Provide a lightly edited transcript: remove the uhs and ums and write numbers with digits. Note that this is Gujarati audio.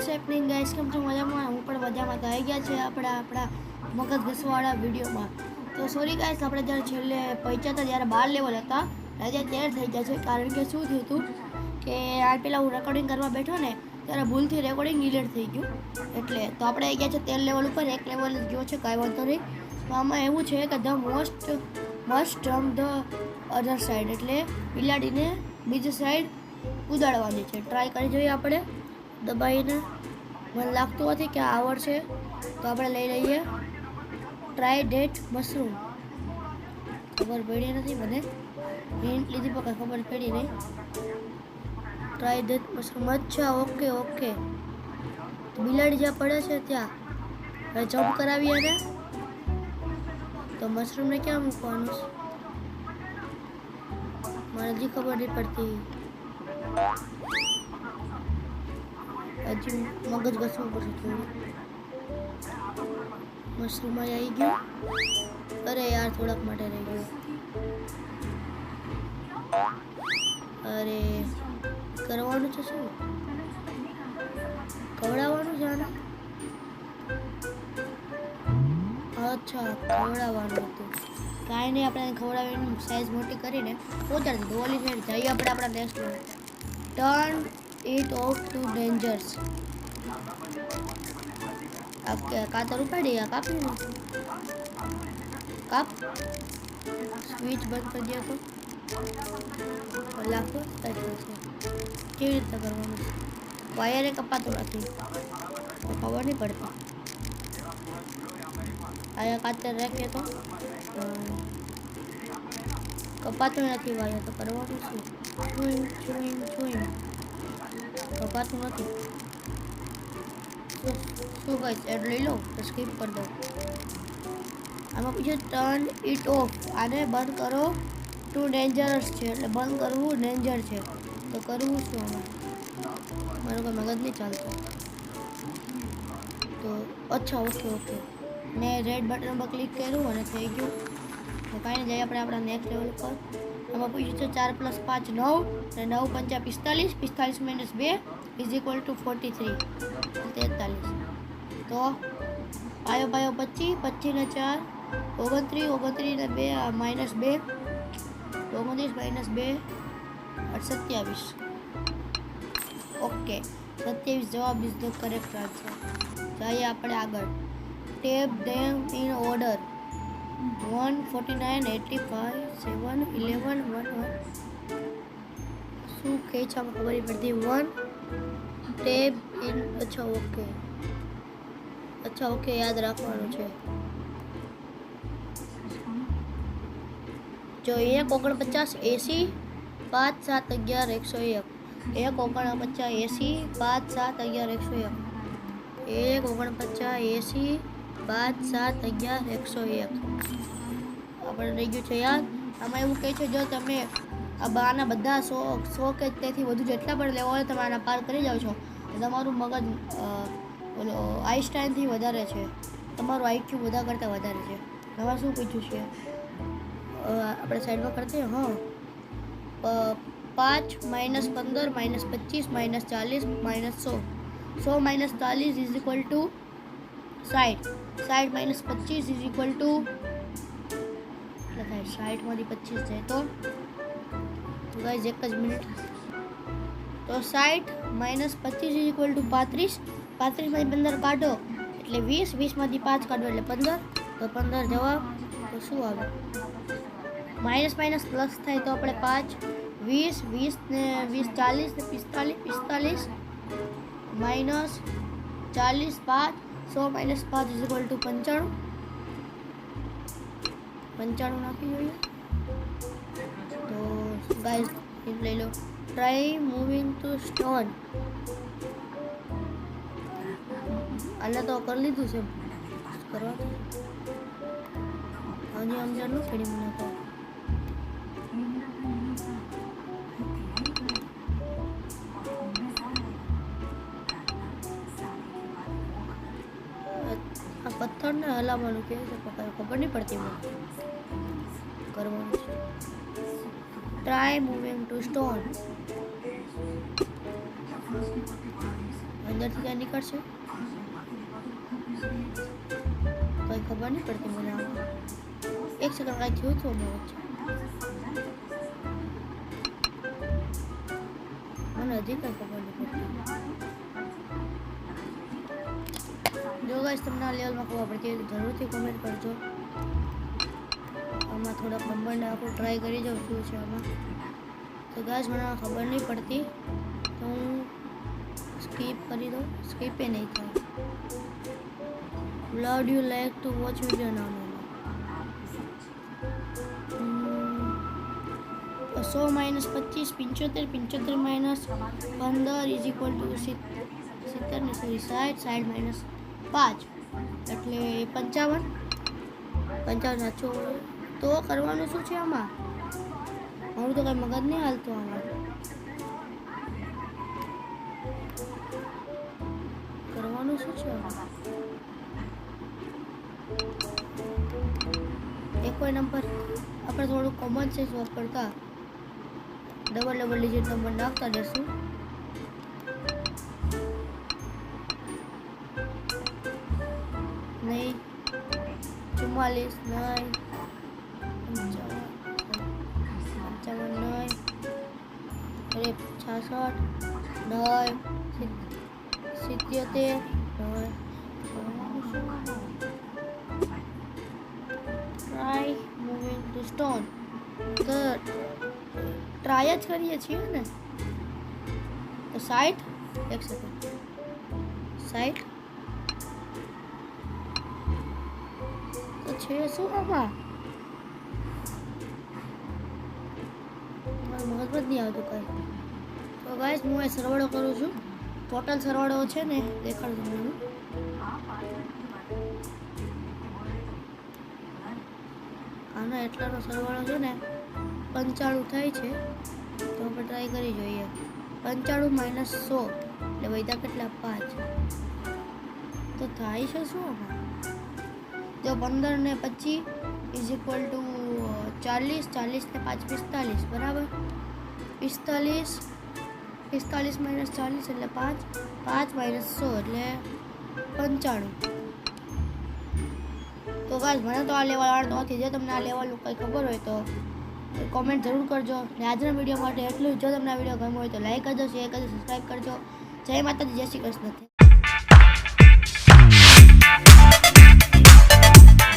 વોટ્સ હેપનિંગ ગાઈસ, કેમ છો? મજામાં? હું પણ મજામાં. તો આવી ગયા છે આપણા મગજ ઘસવાળા વિડીયોમાં. તો સોરી ગાઈસ, આપણે જ્યારે છેલ્લે પહોંચ્યા હતા જ્યારે 12 લેવલ હતા આજે 13 થઈ ગયા છે. કારણ કે શું થયું હતું કે આ પહેલાં હું રેકોર્ડિંગ કરવા બેઠો ને ત્યારે ભૂલથી રેકોર્ડિંગ ડિલીટ થઈ ગયું. એટલે તો આપણે આવી ગયા છે 13 લેવલ ઉપર. એક લેવલ ગયો છે, કાંઈ વાંધો નહીં. તો આમાં એવું છે કે the must jump the other side, એટલે બિલાડીને બીજી સાઈડ કૂદાડવાની છે. ટ્રાય કરી જોઈએ આપણે દબાઈને. મને લાગતું નથી કે આવડશે, તો આપણે લઈ લઈએ ટ્રાય ડેટ મશરૂમ. ખબર પડી નથી મને, હિન્ટ લીધી પણ ખબર પડી નહીં. ટ્રાય ડેટ મશરૂમ, અચ્છા, ઓકે ઓકે. તો બિલાડી જ્યાં પડે છે ત્યાં હવે જમ્પ કરાવીએ ને, તો મશરૂમને ક્યાં મૂકવાનું મને હજી ખબર નહીં પડતી. હજી મગજ ઘસવું પડશે થોડું. મશરૂમ આવી ગયું. અરે યાર, થોડાક માટે રહી ગયું. અરે કરવાનું છે શું? ખવડાવવાનું છે આને? અચ્છા, ખવડાવવાનું હતું. કાંઈ નહીં, આપણે ખવડાવીને સાઈઝ મોટી કરીને પહોંચાડી દીધું. ઓલી સાઈડ જઈએ આપણે આપણા next level. Turn it off to dangers. કાતર ઉપાડી કાપી ને કાપ. સ્વિચ બંધ કરી દે તો લાખો કેવી રીતે કરવાનું? વાયરે કપાતું નથી, ખબર નહીં પડતી. આયા કાતર રાખીએ તો કપાતું નથી વાયર, તો કરવાનું શું? કપાતું નથી. શું ગાઈસ, એડ લઈ લો તો સ્કીપ કરી દો. આમાં પૂછે ટર્ન ઇટ ઓફ, આને બંધ કરો ટુ ડેન્જરસ છે, એટલે બંધ કરવું ડેન્જર છે. તો કરવું શું આમાં? મારું કોઈ મગજ નહીં ચાલતો. તો અચ્છા, ઓકે ઓકે. મેં રેડ બટન પર ક્લિક કર્યું અને થઈ ગયું. તો કાંઈ નહીં, જઈએ આપણે આપણા નેક્સ્ટ લેવલ પર. આમાં પૂછ્યું છે 4 + 5 9 અને 9 × 5 45, 45 - 2 = 43. તો પાયો 25, 25 ને 4 29, 29 ને 2 -2 29 - 2 27. ઓકે, 27 જવાબ ઇઝ ધ કરેક્ટ આન્સર. જઈએ આપણે આગળ. Tap them in order 1 49 85 7 11 11. શું કહે છે આમાં ખબર નહીં પડતી. 1 ટેપ ઇન, અચ્છા ઓકે, અચ્છા ઓકે, યાદ રાખવાનું છે. જો 1 49 80 5 7 11 101. 1 49 80 5 7 11 101. 1 49 80 5 7 11 101. આપણે રહી ગયું છે યાદ. આમાં એવું કહે છે જો તમે આના બધા 100 કે તેથી વધુ જેટલા પણ લેવા હોય તમે આના પાર કરી જાઓ છો, તમારું મગજ ઓલો આઈન્સ્ટાઈનથી વધારે છે. તમારું આઈક્યુ બધા કરતાં વધારે છે. તમારે શું પૂછ્યું છે? આપણે સાઈડમાં કરते હા. 5 - 15 - 25 - 40 - 100. 100 - 40 = 60. 60 - 25 = 60 માંથી 25 જાય તો ગાઈઝ એક જ મિનિટ. તો 60 - 25 = 35. 35 માંથી 15 કાઢો એટલે 20. 20 માંથી 5 કાઢો એટલે 15. તો 15 જવાબ. તો શું આવે? માઇનસ પ્લસ થાય તો આપણે 5 20 20 ને 20 40 ને 45 45 - 40 5 100 - 5 = 95. 95 નાખી જોઈએ. તો ગાઈઝ લઈ લો. Try moving to stone. આને તો કરી લીધું છે કરવા. હજી અંદર ન પડી મને તો. આ પથ્થરને હલાવવાનું કે છે, ખબર નહીં પડતી મને. કરવાનું છે. Try moving to stone. અંદરથી ક્યાં નીકળશે કંઈ ખબર નહીં પડતી મને આમાં. એક સેકન્ડ કાંઈ થયું હતું અમે વચ્ચે મને હજી કંઈ ખબર નહીં પડતી. જો ગાઈસ તમને આ લેવલમાં ખબર પડતી હોય તો જરૂરથી કોમેન્ટ કરજો. આમાં થોડા નંબરને આખું ટ્રાય કરી જાઉં શું છે આમાં. તો ગાઈસ મને ખબર નહીં પડતી તો હું સ્કીપ કરી દઉં. સ્કીપે નહીં થાય. Would you like to watch video now? 100 minus 25 75 minus 15 is equal to 70 ને સોરી 60 minus 5 એટલે 55 સાચો. તો કરવાનું શું છે આમાં? મારું તો કઈ મગજ નહીં હાલતું આમાં. કરવાનું શું છે આમાં? એક કોઈ નંબર આપણે થોડું કોમન સેન્સ વાપરતા ડબલ ડિજિટ નંબર નાખતા જશું. નહીં 44 નહીં 55 નહીં અરે 66 નહીં 77 નહીં. ટ્રાય મૂવિંગ ટુ સ્ટોન તો ટ્રાય જ કરીએ છીએ ને. તો 60 એક સેકન્ડ 60 તો છે શું આમાં? મારું મગજ જ નહીં આવતું કંઈ. તો ગાઈસ હું એ સરવાળો કરું છું. ટોટલ સરવાળો છે ને દેખાડું તમને હું. આનો એટલાનો સરવાળો છે ને 95 થાય છે. તો આપણે ટ્રાય કરી જોઈએ. 95 minus 100 એટલે વધ્યા કેટલા 5. તો થાય છે શું આમાં? તો 15 ને 25 ઇઝ ઇક્વલ ટુ 40 40 ને 5 45 બરાબર. 45 minus 40 એટલે 5 5 minus 100 એટલે 95. તો ગાઈસ મને તો આ લેવલ આવડતો નથી. જો તમને આ લેવલનું કંઈ ખબર હોય તો કોમેન્ટ જરૂર કરજો. ને આજના વિડીયો માટે એટલું. જો તમને આ વિડીયો ગમ્યો હોય તો લાઈક કરજો, શેર કરજો, સબસ્ક્રાઈબ કરજો. જય માતાજી, જય શ્રી કૃષ્ણ.